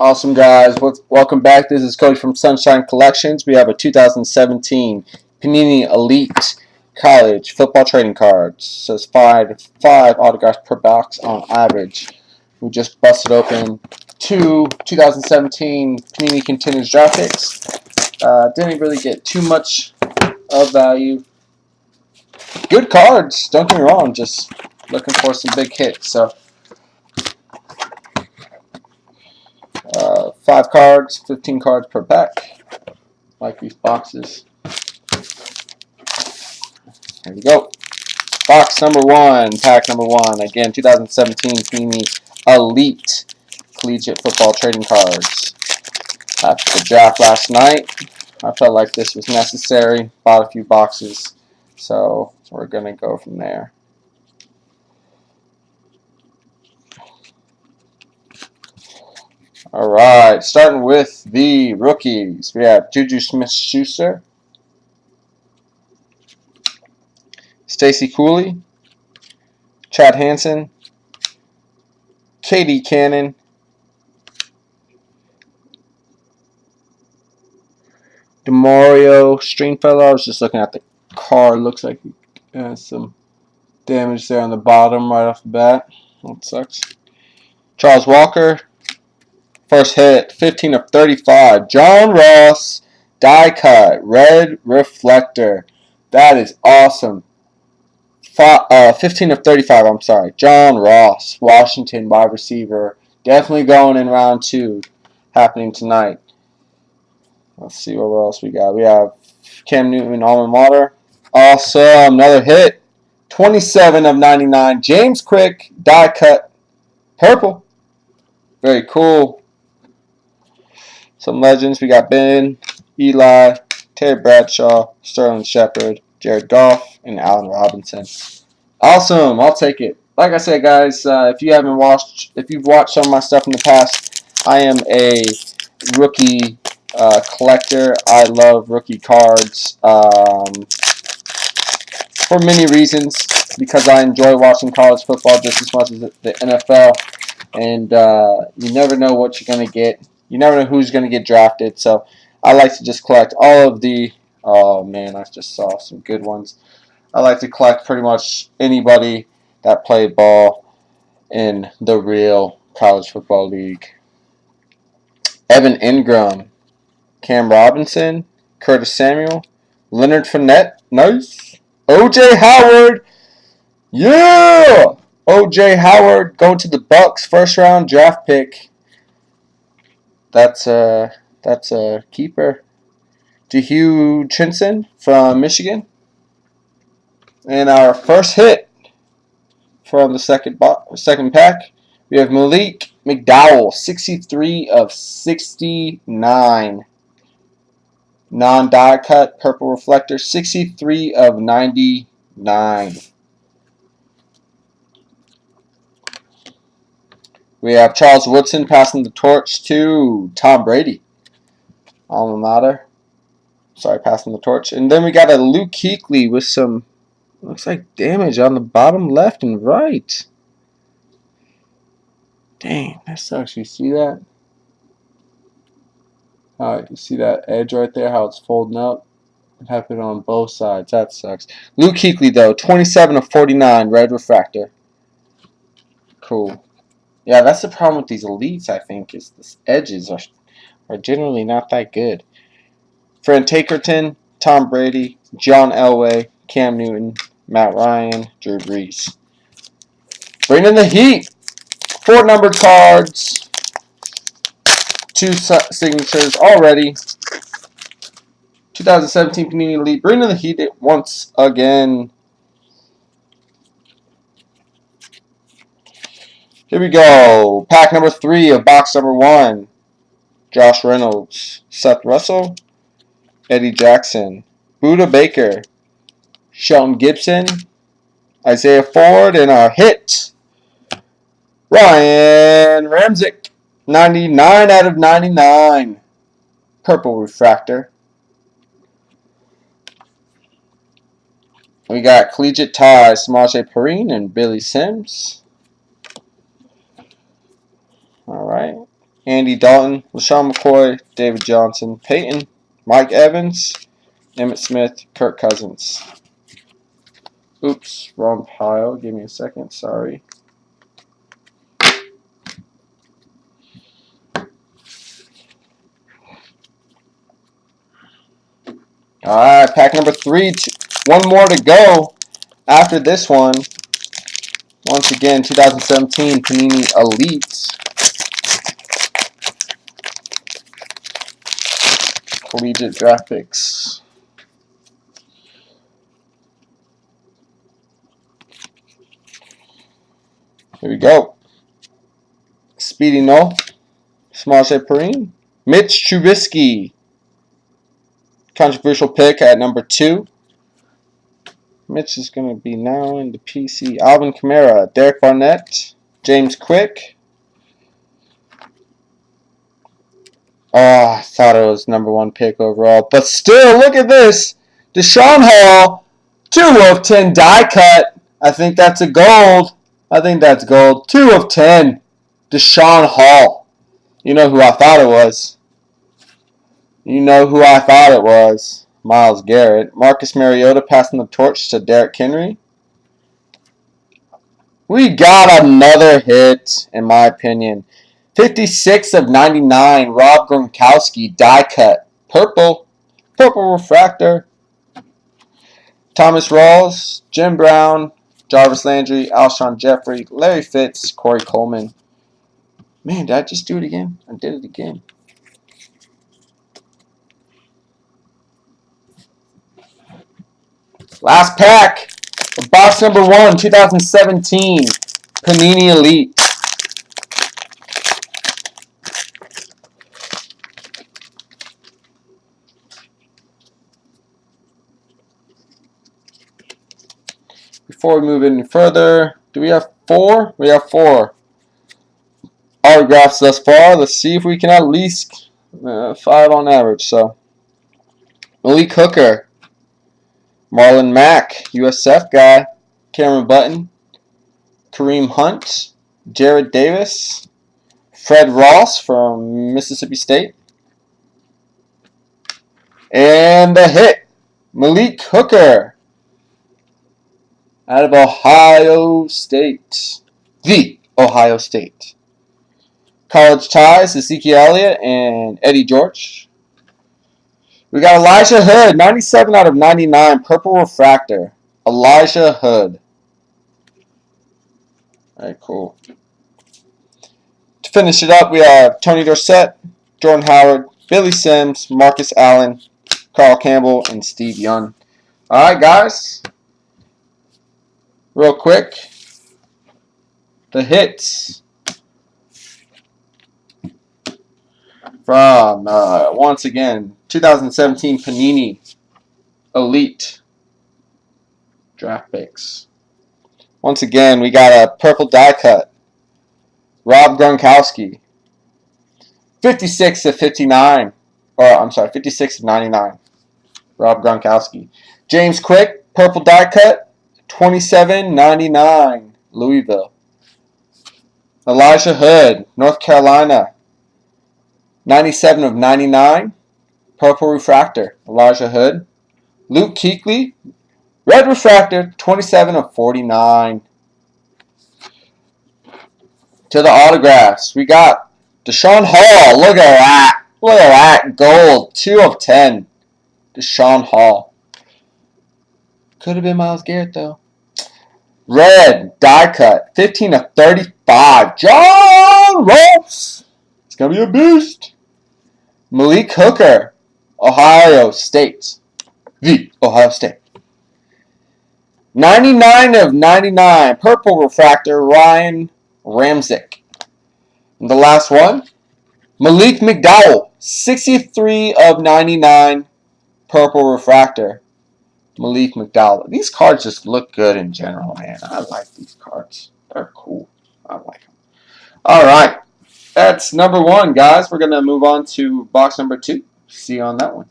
Awesome, guys. Welcome back. This is Cody from Sunshine Collections. We have a 2017 Panini Elite College Football Trading Cards. So it's five autographs per box on average. We just busted open two 2017 Panini Contenders Draft Picks. Didn't really get too much of value. Good cards, don't get me wrong. Just looking for some big hits. So 5 cards, 15 cards per pack. Like these boxes. Here we go. Box number 1, pack number 1. Again, 2017 Panini Elite Collegiate Football Trading Cards. After the draft last night, I felt like this was necessary. Bought a few boxes, so we're going to go from there. Alright, starting with the rookies. We have Juju Smith-Schuster, Stacy Cooley, Chad Hansen, Katie Cannon, Demario Stringfellow. I was just looking at the card. Looks like he has some damage there on the bottom right off the bat. That sucks. Charles Walker. First hit, 15 of 35. John Ross, die cut, red reflector. That is awesome. 15 of 35, I'm sorry. John Ross, Washington wide receiver. Definitely going in round 2, happening tonight. Let's see what else we got. We have Cam Newton, alma mater. Awesome, another hit. 27 of 99. James Quick, die cut, purple. Very cool. Some legends. We got Ben, Eli, Terry Bradshaw, Sterling Shepard, Jared Goff, and Allen Robinson. Awesome. I'll take it. Like I said, guys, if you've watched some of my stuff in the past, I am a rookie collector. I love rookie cards for many reasons. Because I enjoy watching college football just as much as the NFL, and you never know what you're going to get. You never know who's going to get drafted, so I like to just collect all of the, oh man, I just saw some good ones. I like to collect pretty much anybody that played ball in the real college football league. Evan Ingram, Cam Robinson, Curtis Samuel, Leonard Fournette, nice. O.J. Howard, yeah! O.J. Howard going to the Bucks, first round draft pick. That's a keeper. DeHugh Chinson from Michigan. And our first hit from the second pack, we have Malik McDowell, 63 of 69. Non-die cut, purple reflector, 63 of 99. We have Charles Woodson passing the torch to Tom Brady. Alma mater. Sorry, passing the torch. And then we got a Luke Kuechly with some, looks like damage on the bottom left and right. Dang, that sucks. You see that? Alright, you see that edge right there, how it's folding up? It happened on both sides. That sucks. Luke Kuechly, though, 27 of 49, red refractor. Cool. Yeah, that's the problem with these elites, I think, is the edges are generally not that good. Fran Takerton, Tom Brady, John Elway, Cam Newton, Matt Ryan, Drew Brees. Bringing the heat. 4 numbered cards. 2 signatures already. 2017 Panini Elite. Bringing the heat once again. Here we go. Pack number 3 of box number 1. Josh Reynolds, Seth Russell, Eddie Jackson, Buda Baker, Shelton Gibson, Isaiah Ford, and our hit, Ryan Ramczyk, 99 out of 99. Purple refractor. We got collegiate ties, Samaje Perine and Billy Sims. Alright. Andy Dalton, LaShawn McCoy, David Johnson, Peyton, Mike Evans, Emmitt Smith, Kirk Cousins. Oops, wrong pile. Give me a second. Sorry. All right, pack number 3. One more to go after this one. Once again, 2017 Panini Elite Collegiate Draft Picks. Here we go. Speedy Null, Samaje Perine, Mitch Trubisky. Controversial pick at number 2. Mitch is going to be now in the PC. Alvin Kamara, Derek Barnett, James Quick. Oh, I thought it was number 1 pick overall. But still, look at this. Deshaun Hall, 2 of 10 die cut. I think that's a gold. I think that's gold. 2 of 10. Deshaun Hall. You know who I thought it was. You know who I thought it was. Myles Garrett. Marcus Mariota passing the torch to Derrick Henry. We got another hit, in my opinion. 56 of 99. Rob Gronkowski, die cut. Purple. Purple refractor. Thomas Rawls, Jim Brown, Jarvis Landry, Alshon Jeffrey, Larry Fitz, Corey Coleman. Man, did I just do it again? I did it again. Last pack of box number 1, 2017 Panini Elite. Before we move any further, do we have 4? We have 4 autographs thus far. Let's see if we can at least 5 on average. So, Malik Hooker, Marlon Mack, USF guy, Cameron Button, Kareem Hunt, Jared Davis, Fred Ross from Mississippi State, and the hit, Malik Hooker out of Ohio State. The Ohio State. College ties, Ezekiel Elliott and Eddie George. We got Elijah Hood, 97 out of 99, purple refractor. Elijah Hood. Alright, cool. To finish it up, we have Tony Dorsett, Jordan Howard, Billy Sims, Marcus Allen, Carl Campbell, and Steve Young. Alright, guys. Real quick. The hits from, once again, 2017 Panini Elite Draft Picks. Once again, we got a purple die cut. Rob Gronkowski. 56 of 59. Or, I'm sorry, 56 of 99. Rob Gronkowski. James Quick, purple die cut. 27.99. Louisville. Elijah Hood, North Carolina. 97 of 99. Purple refractor. Elijah Hood. Luke Kuechly. Red refractor. 27 of 49. To the autographs. We got Deshaun Hall. Look at that. Look at that. Gold. 2 of 10. Deshaun Hall. Could have been Myles Garrett, though. Red. Die cut. 15 of 35. John Ross. It's going to be a beast. Malik Hooker. Ohio State. The Ohio State. 99 of 99. Purple refractor. Ryan Ramczyk. And the last one. Malik McDowell. 63 of 99. Purple refractor. Malik McDowell. These cards just look good in general, man. I like these cards. They're cool. I like them. All right. That's number 1, guys. We're going to move on to box number 2. See you on that one.